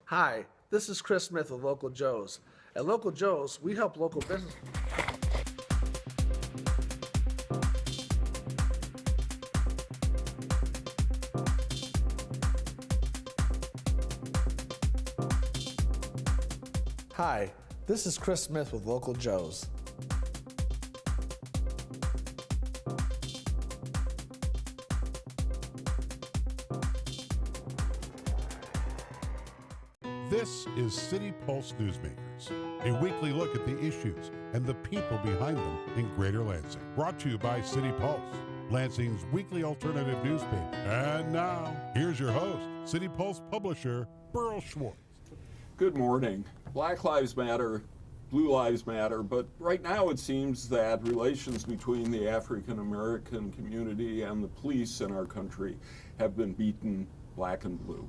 Hi, this is Chris Smith of Local Joe's. At Local Joe's, we help local business. Hi, this is Chris Smith with Local Joe's. This is City Pulse Newsmakers, a weekly look at the issues and the people behind them in Greater Lansing. Brought to you by City Pulse, Lansing's weekly alternative newspaper. And now, here's your host, City Pulse publisher, Burl Schwartz. Good morning. Black Lives Matter, Blue Lives Matter, but right now it seems that relations between the African American community and the police in our country have been beaten black and blue.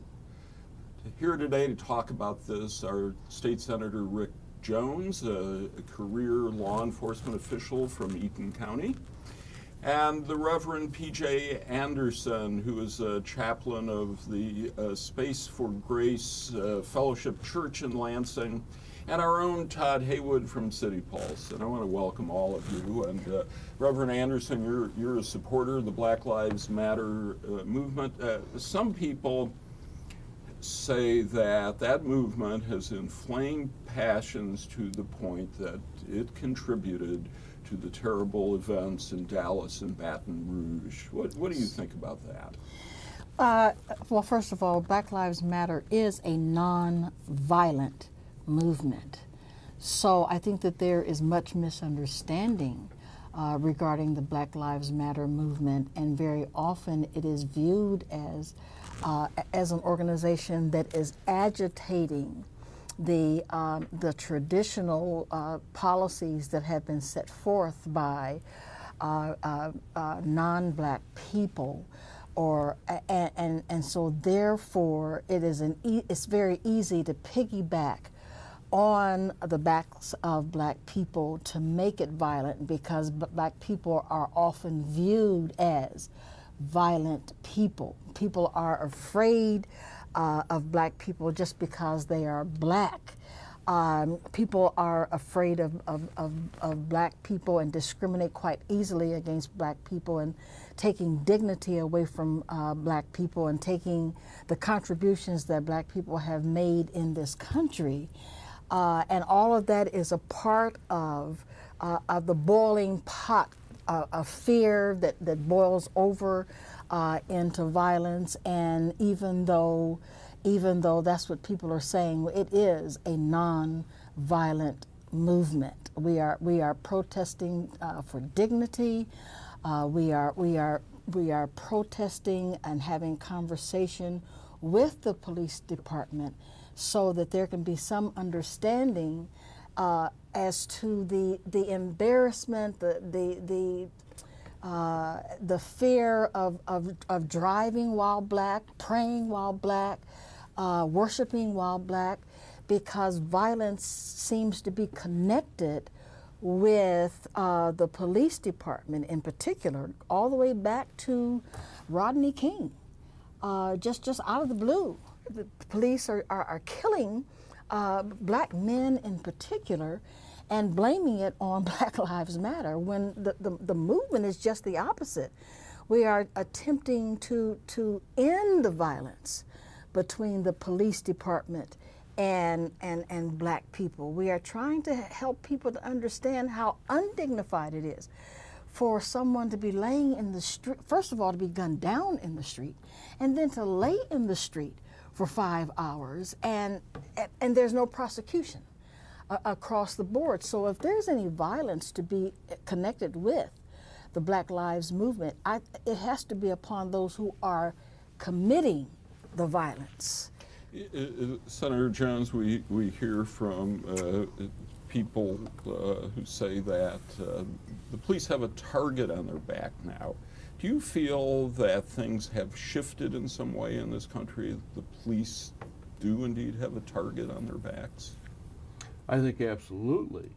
Here today to talk about this are State Senator Rick Jones, a career law enforcement official from Eaton County, and the Reverend P.J. Anderson, who is a chaplain of the Space for Grace Fellowship Church in Lansing, and our own Todd Haywood from City Pulse. And I want to welcome all of you. And Reverend Anderson, you're a supporter of the Black Lives Matter movement. Some people say that that movement has inflamed passions to the point that it contributed to the terrible events in Dallas and Baton Rouge. What do you think about that? Well, first of all, Black Lives Matter is a non-violent movement. So I think that there is much misunderstanding regarding the Black Lives Matter movement, and very often it is viewed as an organization that is agitating the traditional policies that have been set forth by non-black people, and so therefore it's very easy to piggyback on the backs of black people to make it violent, because black people are often viewed as violent people. People are afraid of black people just because they are black. People are afraid of black people and discriminate quite easily against black people, and taking dignity away from black people and taking the contributions that black people have made in this country. And all of that is a part of the boiling pot of fear that boils over into violence. And even though that's what people are saying, it is a non-violent movement. We are protesting for dignity. We are protesting and having conversation with the police department so that there can be some understanding as to the embarrassment, the fear of driving while black, praying while black, worshiping while black, because violence seems to be connected with the police department in particular, all the way back to Rodney King. Just out of the blue, the police are killing black men in particular, and blaming it on Black Lives Matter, when the movement is just the opposite. We are attempting to end the violence between the police department and black people. We are trying to help people to understand how undignified it is for someone to be laying in the street, first of all, to be gunned down in the street, and then to lay in the street for 5 hours, and there's no prosecution across the board. So if there's any violence to be connected with the Black Lives Movement, it has to be upon those who are committing the violence. Senator Jones, we hear from people who say that the police have a target on their back now. Do you feel that things have shifted in some way in this country? The police do indeed have a target on their backs? I think absolutely.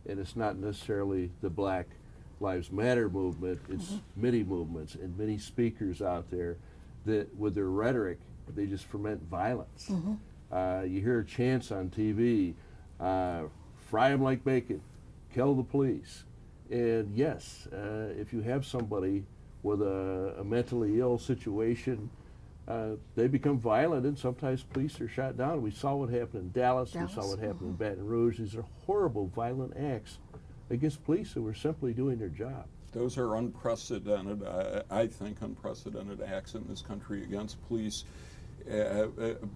And it's not necessarily the Black Lives Matter movement, it's many movements and many speakers out there that with their rhetoric, they just foment violence. You hear chants on TV, fry them like bacon, kill the police. And yes, if you have somebody with a mentally ill situation, they become violent, and sometimes police are shot down. We saw what happened in Dallas. We saw what happened in Baton Rouge. These are horrible, violent acts against police who were simply doing their job. Those are unprecedented, I think, unprecedented acts in this country against police.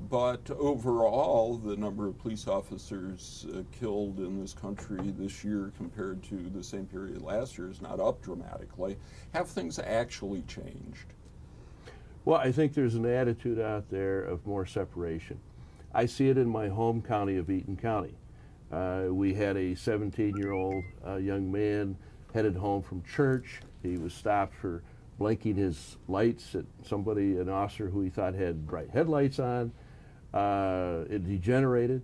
But overall, the number of police officers killed in this country this year compared to the same period last year is not up dramatically. Have things actually changed? Well, I think there's an attitude out there of more separation. I see it in my home county of Eaton County. We had a 17-year-old young man headed home from church. He was stopped for blinking his lights at somebody, an officer who he thought had bright headlights on. It degenerated,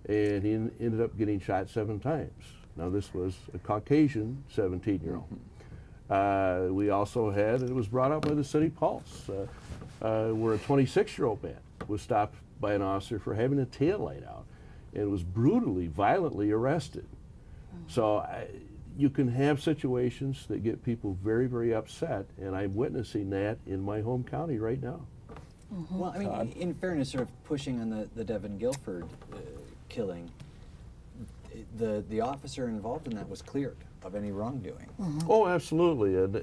and he ended up getting shot 7 times. Now, this was a Caucasian 17-year-old. We also had, and it was brought up by the City Pulse, where a 26-year-old man was stopped by an officer for having a tail light out and was brutally, violently arrested. So you can have situations that get people very, very upset, and I'm witnessing that in my home county right now. Well, I mean, in fairness, sort of pushing on the Devin Guilford killing, the officer involved in that was cleared of any wrongdoing. Oh, absolutely. And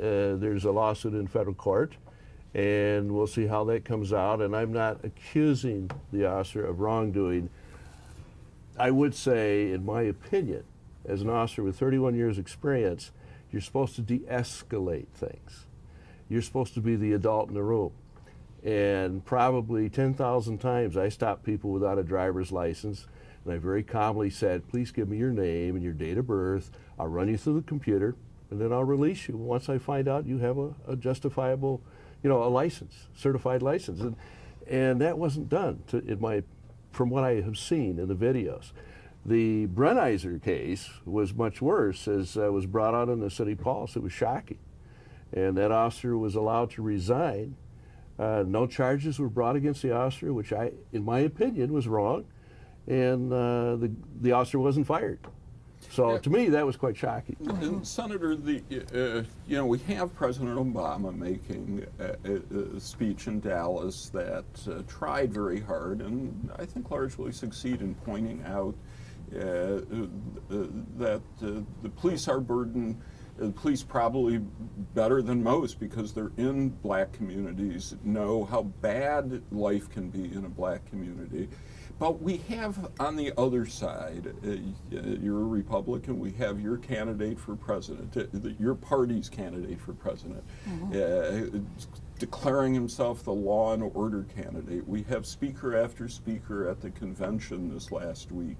there's a lawsuit in federal court, and we'll see how that comes out. And I'm not accusing the officer of wrongdoing. I would say, in my opinion, as an officer with 31 years experience, you're supposed to de-escalate things. You're supposed to be the adult in the room. And probably 10,000 times I stopped people without a driver's license, and I very calmly said, please give me your name and your date of birth. I'll run you through the computer, and then I'll release you once I find out you have a justifiable, a license, certified license. And that wasn't done from what I have seen in the videos. The Brenizer case was much worse, as was brought out in the City Pulse. It was shocking. And that officer was allowed to resign. No charges were brought against the officer, which in my opinion, was wrong. And the officer wasn't fired. So to me, that was quite shocking. And Senator, we have President Obama making a speech in Dallas that tried very hard, and I think largely succeeded in pointing out that the police are burdened. The police probably better than most, because they're in black communities, know how bad life can be in a black community. But we have on the other side, you're a Republican, we have your candidate for president, your party's candidate for president, declaring himself the law and order candidate. We have speaker after speaker at the convention this last week,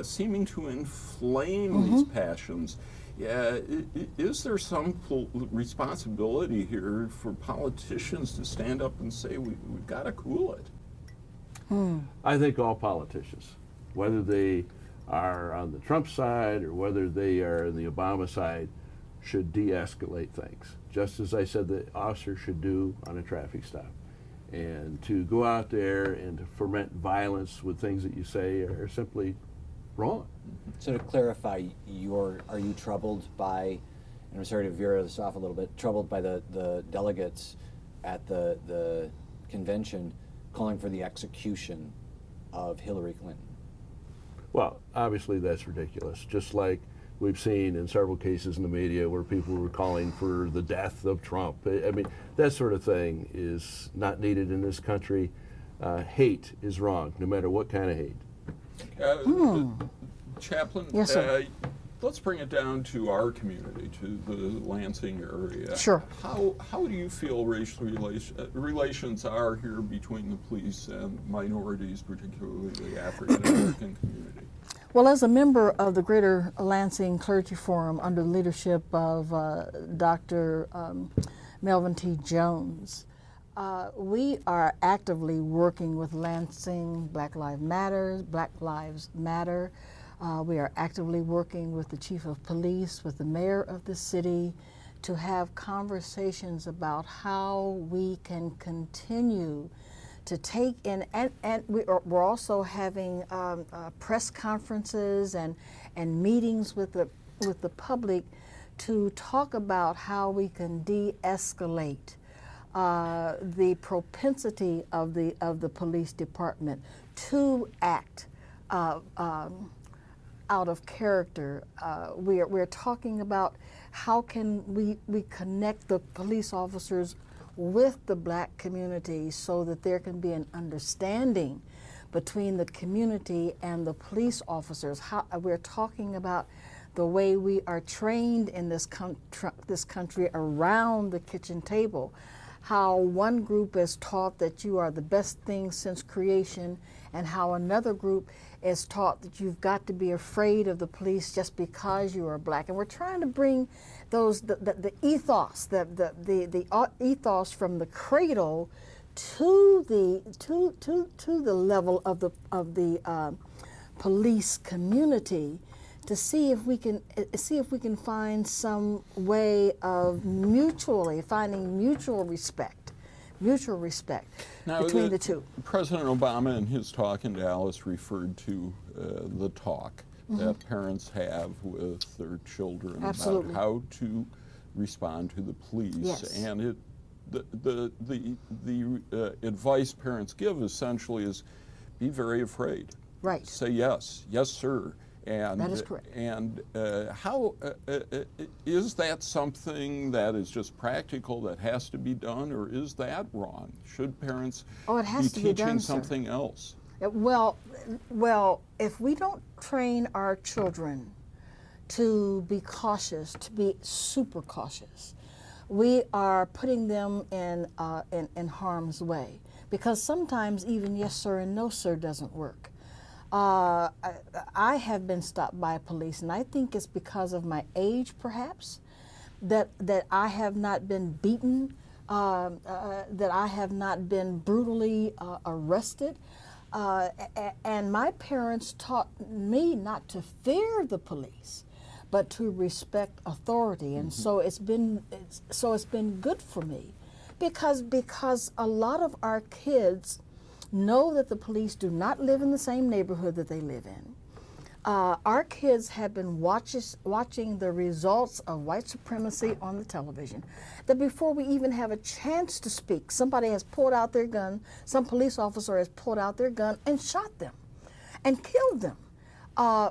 seeming to inflame these passions. Is there some responsibility here for politicians to stand up and say, we've got to cool it? I think all politicians, whether they are on the Trump side or whether they are on the Obama side, should de-escalate things, just as I said the officer should do on a traffic stop. And to go out there and to foment violence with things that you say are simply wrong. So to clarify, are you troubled by, and I'm sorry to veer this off a little bit, troubled by the delegates at the convention calling for the execution of Hillary Clinton? Well, obviously that's ridiculous. Just like we've seen in several cases in the media where people were calling for the death of Trump. I mean, that sort of thing is not needed in this country. Hate is wrong, no matter what kind of hate. Chaplain, yes, sir. Let's bring it down to our community, to the Lansing area. Sure. How do you feel racial relations are here between the police and minorities, particularly the African American community? Well, as a member of the Greater Lansing Clergy Forum under the leadership of Dr. Melvin T. Jones, we are actively working with Lansing Black Lives Matter. We are actively working with the Chief of Police, with the Mayor of the city, to have conversations about how we can continue to take in, and we're also having press conferences and meetings with the public to talk about how we can de-escalate the propensity of the police department to act out of character. We're talking about how can we connect the police officers with the black community so that there can be an understanding between the community and the police officers. We're talking about the way we are trained in this country around the kitchen table, how one group is taught that you are the best thing since creation, and how another group is taught that you've got to be afraid of the police just because you are black. And we're trying to bring the ethos, the ethos from the cradle to the level of the police community, to see if we can find some way of finding mutual respect Now, between the two. President Obama in his talk in Dallas referred to the talk that parents have with their children Absolutely. about how to respond to the police. Yes. And the advice parents give essentially is be very afraid. Right. Say yes, yes, sir. And, That is correct. And how is that something that is just practical that has to be done, or is that wrong? Should parents Oh, it has to be teaching done, sir. something else? Well, if we don't train our children to be cautious, to be super cautious, we are putting them in harm's way, because sometimes even yes sir and no sir doesn't work. I have been stopped by police, and I think it's because of my age, perhaps, that I have not been beaten, that I have not been brutally arrested. And my parents taught me not to fear the police, but to respect authority. And so it's been good for me, because a lot of our kids know that the police do not live in the same neighborhood that they live in. Our kids have been watching the results of white supremacy on the television, that before we even have a chance to speak, somebody has pulled out their gun, some police officer has pulled out their gun and shot them and killed them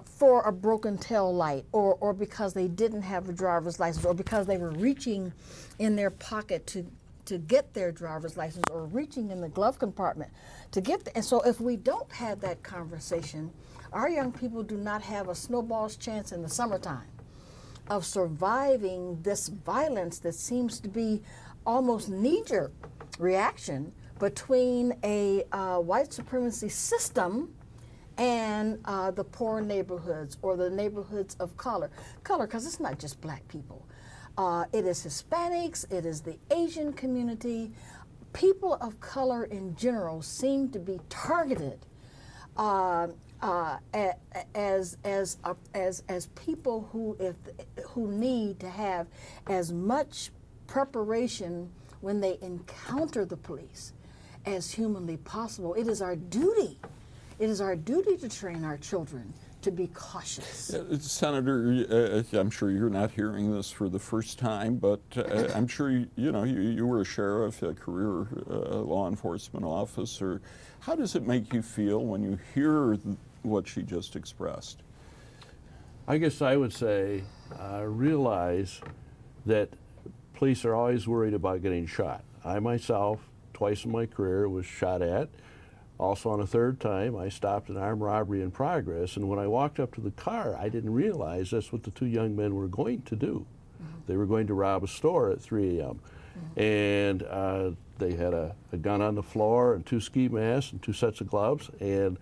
for a broken tail light, or because they didn't have a driver's license, or because they were reaching in their pocket to get their driver's license, or reaching in the glove compartment to get and so if we don't have that conversation, our young people do not have a snowball's chance in the summertime of surviving this violence that seems to be almost knee-jerk reaction between a white supremacy system and the poor neighborhoods, or the neighborhoods of color, because it's not just black people. It is Hispanics, it is the Asian community. People of color in general seem to be targeted as people who need to have as much preparation when they encounter the police as humanly possible. It is our duty. It is our duty to train our children to be cautious. Senator, I'm sure you're not hearing this for the first time, but I'm sure you were a sheriff, a career law enforcement officer. How does it make you feel when you hear what she just expressed? I guess I would say realize that police are always worried about getting shot. I myself, twice in my career, was shot at. Also on a third time, I stopped an armed robbery in progress, and when I walked up to the car, I didn't realize that's what the two young men were going to do. They were going to rob a store at 3 a.m. And they had a gun on the floor and 2 ski masks and 2 sets of gloves, and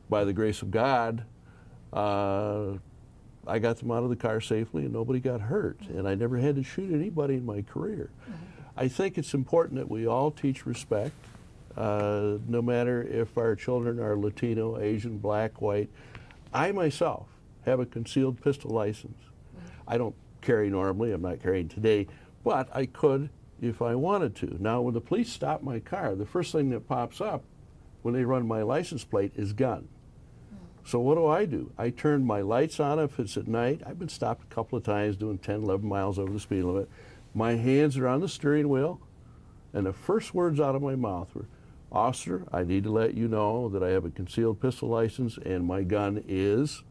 by the grace of God, I got them out of the car safely and nobody got hurt, and I never had to shoot anybody in my career. I think it's important that we all teach respect. No matter if our children are Latino, Asian, black, white. I myself have a concealed pistol license. I don't carry normally, I'm not carrying today, but I could if I wanted to. Now, when the police stop my car, the first thing that pops up when they run my license plate is gun. So what do? I turn my lights on if it's at night. I've been stopped a couple of times doing 10, 11 miles over the speed limit. My hands are on the steering wheel, and the first words out of my mouth were, "Officer, I need to let you know that I have a concealed pistol license and my gun is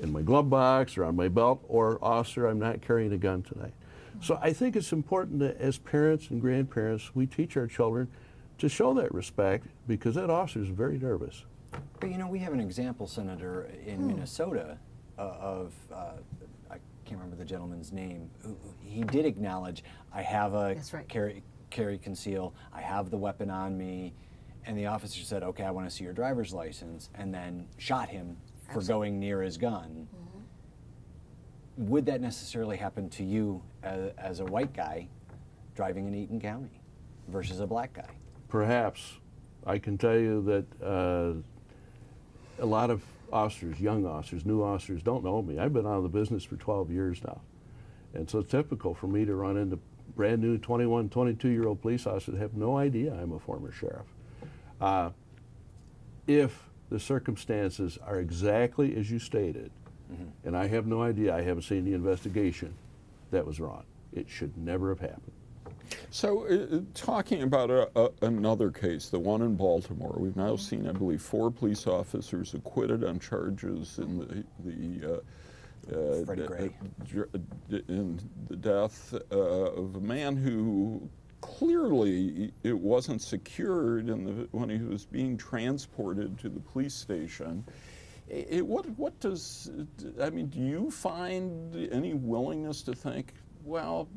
in my glove box or on my belt," or "Officer, I'm not carrying a gun tonight." So I think it's important that as parents and grandparents, we teach our children to show that respect, because that officer is very nervous. But you know, we have an example, Senator, in Minnesota of, I can't remember the gentleman's name, he did acknowledge, I have a That's right. carry conceal, I have the weapon on me, and the officer said, okay, I want to see your driver's license, and then shot him for going near his gun. Would that necessarily happen to you as a white guy driving in Eaton County versus a black guy? Perhaps. I can tell you that a lot of officers, young officers, new officers, don't know me. I've been out of the business for 12 years now. And so it's typical for me to run into brand new 21, 22-year-old police officers that have no idea I'm a former sheriff. If the circumstances are exactly as you stated, and I have no idea, I haven't seen the investigation, that was wrong. It should never have happened. So, talking about another case, the one in Baltimore, we've now seen, I believe, 4 police officers acquitted on charges in Freddie Gray. in the death of a man who clearly it wasn't secured when he was being transported to the police station. What does, I mean, do you find any willingness to think, well,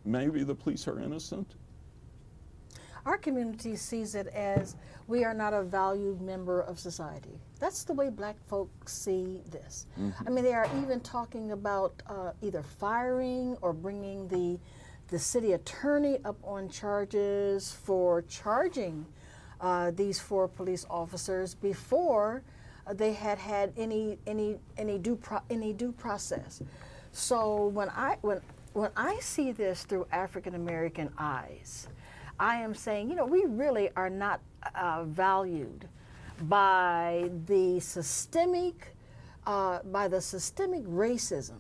maybe the police are innocent? Our community sees it as we are not a valued member of society. That's the way black folks see this. I mean, they are even talking about either firing or bringing the city attorney up on charges for charging these 4 police officers before they had any due process. So when I see this through African American eyes, I am saying, you know, we really are not valued by the systemic racism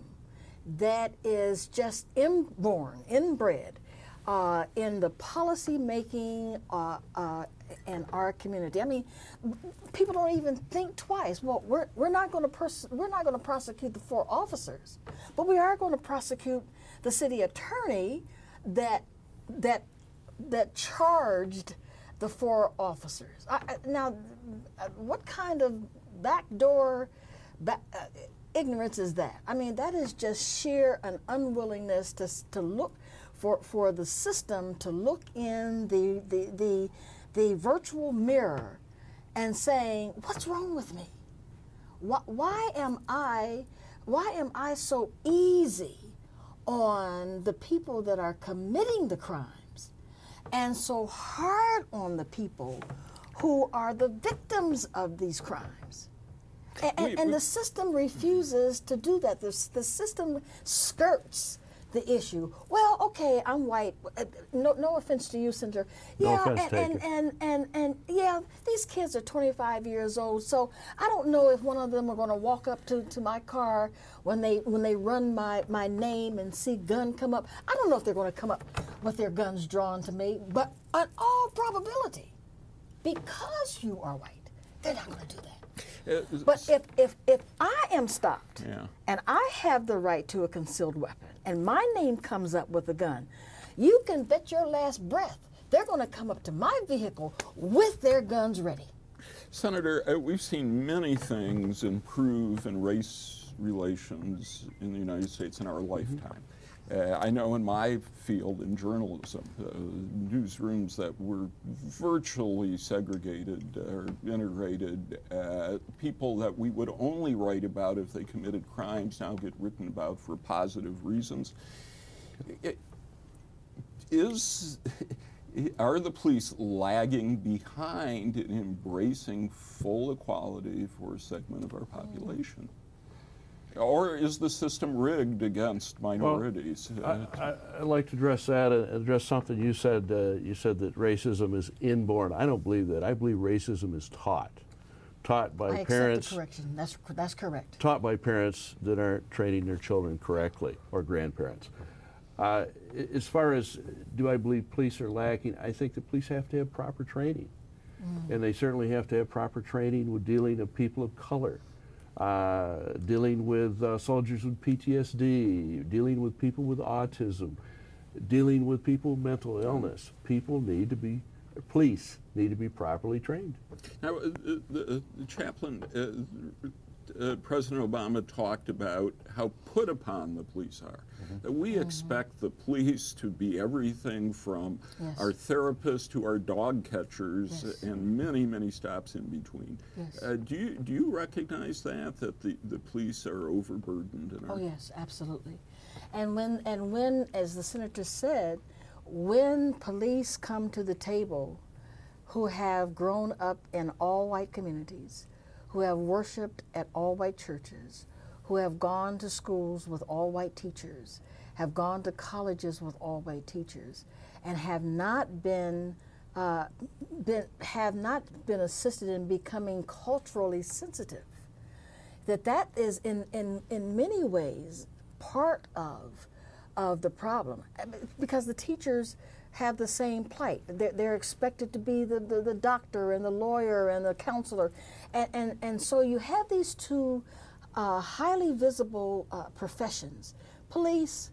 that is just inborn, inbred in the policy making in our community. I mean, people don't even think twice. Well, we're not going to prosecute the 4 officers, but we are going to prosecute the city attorney that charged the 4 officers. Now, what kind of backdoor ignorance is that? I mean, that is just sheer an unwillingness to look for the system to look in the virtual mirror and saying, what's wrong with me? Why am I so easy on the people that are committing the crimes and so hard on the people who are the victims of these crimes? And the system refuses to do that. The system skirts the issue. Well, okay, I'm white. No offense to you, Senator. Yeah, no offense taken. And yeah, these kids are 25 years old, so I don't know if one of them are going to walk up to my car when they run my name and see gun come up. I don't know if they're going to come up with their guns drawn to me, but in all probability, because you are white, they're not going to do that. But if I am stopped and I have the right to a concealed weapon and my name comes up with a gun, you can bet your last breath they're going to come up to my vehicle with their guns ready. Senator, we've seen many things improve in race relations in the United States in our lifetime. I know in my field, in journalism, newsrooms that were virtually segregated or integrated, people that we would only write about if they committed crimes now get written about for positive reasons. Are the police lagging behind in embracing full equality for a segment of our population? Or is the system rigged against minorities? I'd like to address that and address something you said. You said that racism is inborn. I don't believe that. I believe racism is taught by I accept parents. the correction. That's correct. Taught by parents that aren't training their children correctly, or grandparents. As far as do I believe police are lacking, I think the police have to have proper training. And they certainly have to have proper training with dealing with people of color, dealing with soldiers with PTSD, dealing with people with autism, dealing with people with mental illness. Police need to be properly trained. Now, the chaplain, President Obama talked about how put upon the police are. That we expect the police to be everything from Yes. our therapists to our dog catchers Yes. and many, many stops in between. Yes. Do you recognize that the police are overburdened? In Oh our yes, absolutely. And when, as the senator said, when police come to the table who have grown up in all white communities, who have worshiped at all white churches, who have gone to schools with all white teachers, have gone to colleges with all white teachers, and have not been assisted in becoming culturally sensitive, that is in many ways part of the problem, because the teachers have the same plight. They're expected to be the doctor and the lawyer and the counselor, and so you have these two highly visible professions, police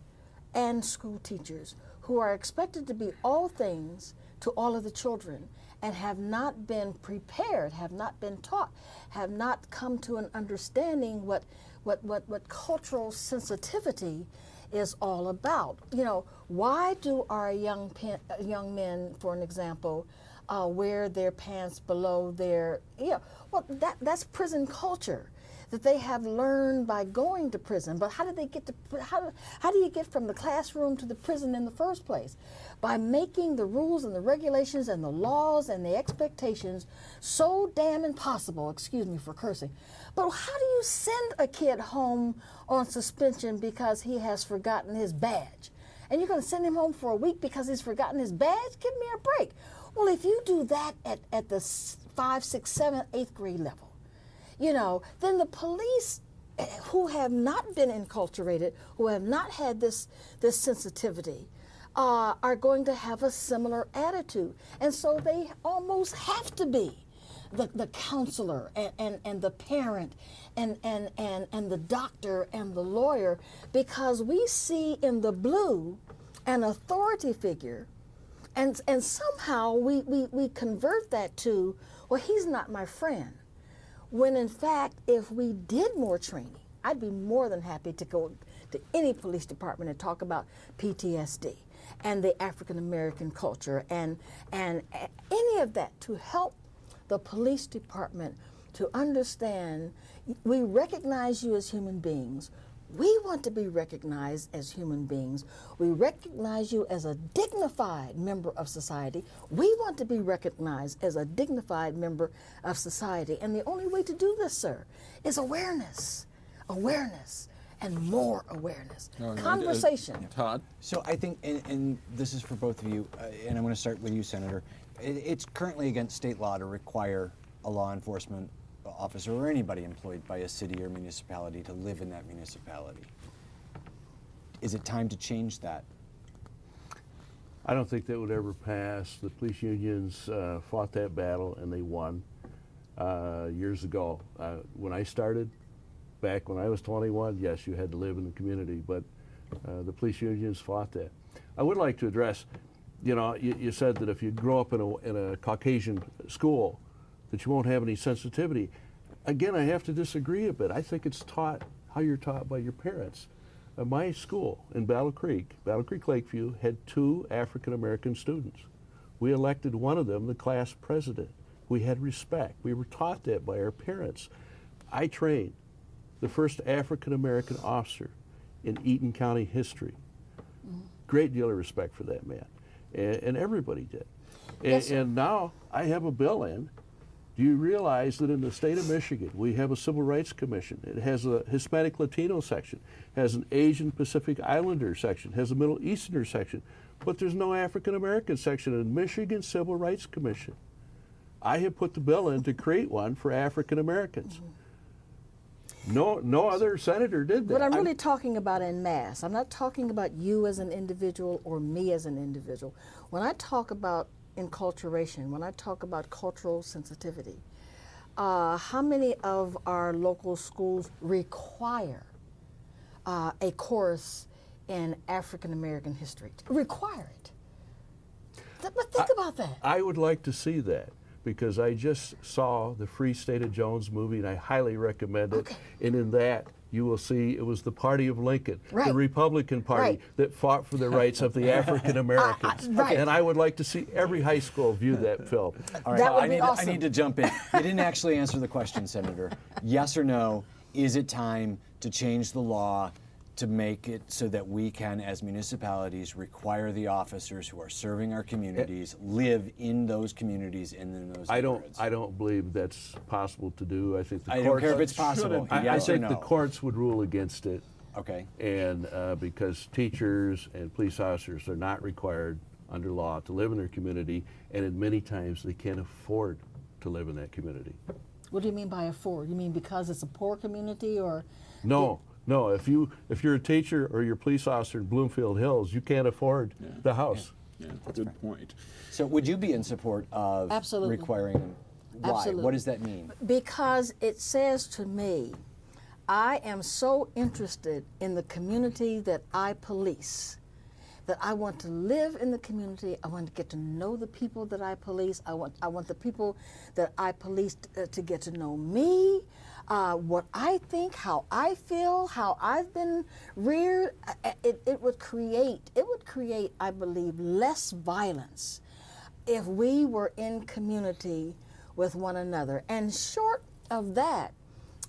and school teachers, who are expected to be all things to all of the children, and have not been prepared, have not been taught, have not come to an understanding what cultural sensitivity is all about. You know, why do our young men, for an example, wear their pants below their, well, that's prison culture that they have learned by going to prison. But how do they get to, how do you get from the classroom to the prison in the first place? By making the rules and the regulations and the laws and the expectations so damn impossible, excuse me for cursing. But how do you send a kid home on suspension because he has forgotten his badge? And you're going to send him home for a week because he's forgotten his badge? Give me a break. Well, if you do that at the 5, 6, 7, 8th grade level, then the police who have not been enculturated, who have not had this sensitivity, are going to have a similar attitude. And so they almost have to be the counselor and the parent and the doctor and the lawyer, because we see in the blue an authority figure, and somehow we convert that to, well, he's not my friend. When in fact, if we did more training, I'd be more than happy to go to any police department and talk about PTSD and the African American culture and any of that, to help the police department to understand we recognize you as human beings. We want to be recognized as human beings. We recognize you as a dignified member of society. We want to be recognized as a dignified member of society. And the only way to do this, sir, is awareness. Awareness and more awareness. Conversation. Todd? So I think, and this is for both of you, and I'm going to start with you, Senator. It's currently against state law to require a law enforcement officer or anybody employed by a city or municipality to live in that municipality. Is it time to change that? I don't think that would ever pass. The police unions fought that battle and they won years ago. When I started, back when I was 21, yes, you had to live in the community, but the police unions fought that. I would like to address, you said that if you grow up in a Caucasian school, that you won't have any sensitivity. Again, I have to disagree a bit. I think it's taught how you're taught by your parents. My school in Battle Creek Lakeview, had 2 African American students. We elected one of them the class president. We had respect. We were taught that by our parents. I trained the first African American officer in Eaton County history. Great deal of respect for that man, and everybody did. Yes, sir. And now I have a bill in Do you realize that in the state of Michigan, we have a Civil Rights Commission? It has a Hispanic Latino section, has an Asian Pacific Islander section, has a Middle Easterner section, but there's no African American section in Michigan Civil Rights Commission. I have put the bill in to create one for African Americans. No other senator did that. What I'm really talking about en masse, I'm not talking about you as an individual or me as an individual. When I talk about enculturation, when I talk about cultural sensitivity, how many of our local schools require a course in African American history? Require it. But think about that. I would like to see that, because I just saw the Free State of Jones movie, and I highly recommend it. Okay. And in that, you will see it was the party of Lincoln, Right. the Republican Party, Right. that fought for the rights of the African Americans. Right. And I would like to see every high school view that film. All right, That would I be need, awesome. I need to jump in. You didn't actually answer the question, Senator. Yes or no, is it time to change the law to make it so that we can, as municipalities, require the officers who are serving our communities live in those communities and in those neighborhoods? I don't believe that's possible to do. I think the I don't courts. care if it's possible. I Yes or think no? the courts would rule against it. Okay. And because teachers and police officers are not required under law to live in their community, and in many times they can't afford to live in that community. What do you mean by afford? You mean because it's a poor community, or? No, if you're a teacher or you're a police officer in Bloomfield Hills, you can't afford the house. Yeah, good point. So would you be in support of Absolutely. requiring them? Why? Absolutely. What does that mean? Because it says to me, I am so interested in the community that I police, that I want to live in the community. I want to get to know the people that I police. I want the people that I police to get to know me, what I think, how I feel, how I've been reared. It would create, I believe, less violence if we were in community with one another. And short of that,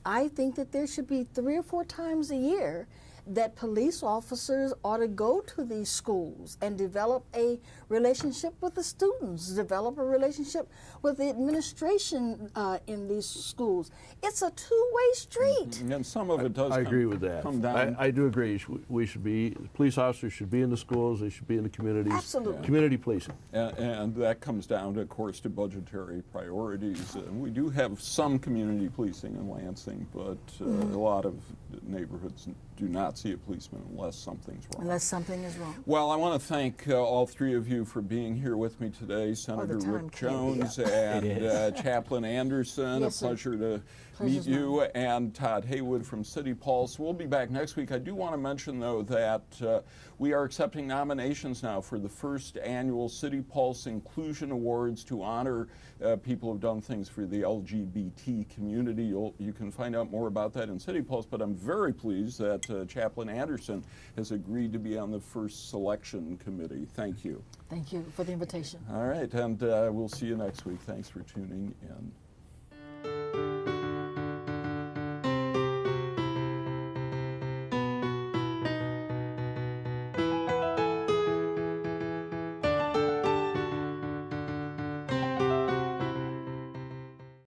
I think that there should be 3 or 4 times a year that police officers ought to go to these schools and develop a relationship with the students, develop a relationship with the administration in these schools. It's a two-way street. And some of it does I agree with that. come down. I do agree. We should be, police officers should be in the schools, they should be in the communities. Absolutely. Community policing. And that comes down, of course, to budgetary priorities. And we do have some community policing in Lansing, but a lot of neighborhoods do not see a policeman unless something's wrong. Unless something is wrong. Well, I want to thank all 3 of you for being here with me today. Senator time Rick can't be Jones up. and Chaplain Anderson. Yes, a sir. pleasure to Pleasure's meet you. And Todd Haywood from City Pulse. We'll be back next week. I do want to mention, though, that we are accepting nominations now for the first annual City Pulse Inclusion Awards to honor people who've done things for the LGBT community. You can find out more about that in City Pulse, but I'm very pleased that Chaplain Anderson has agreed to be on the first selection committee. Thank you. Thank you for the invitation. All right, and we'll see you next week. Thanks for tuning in.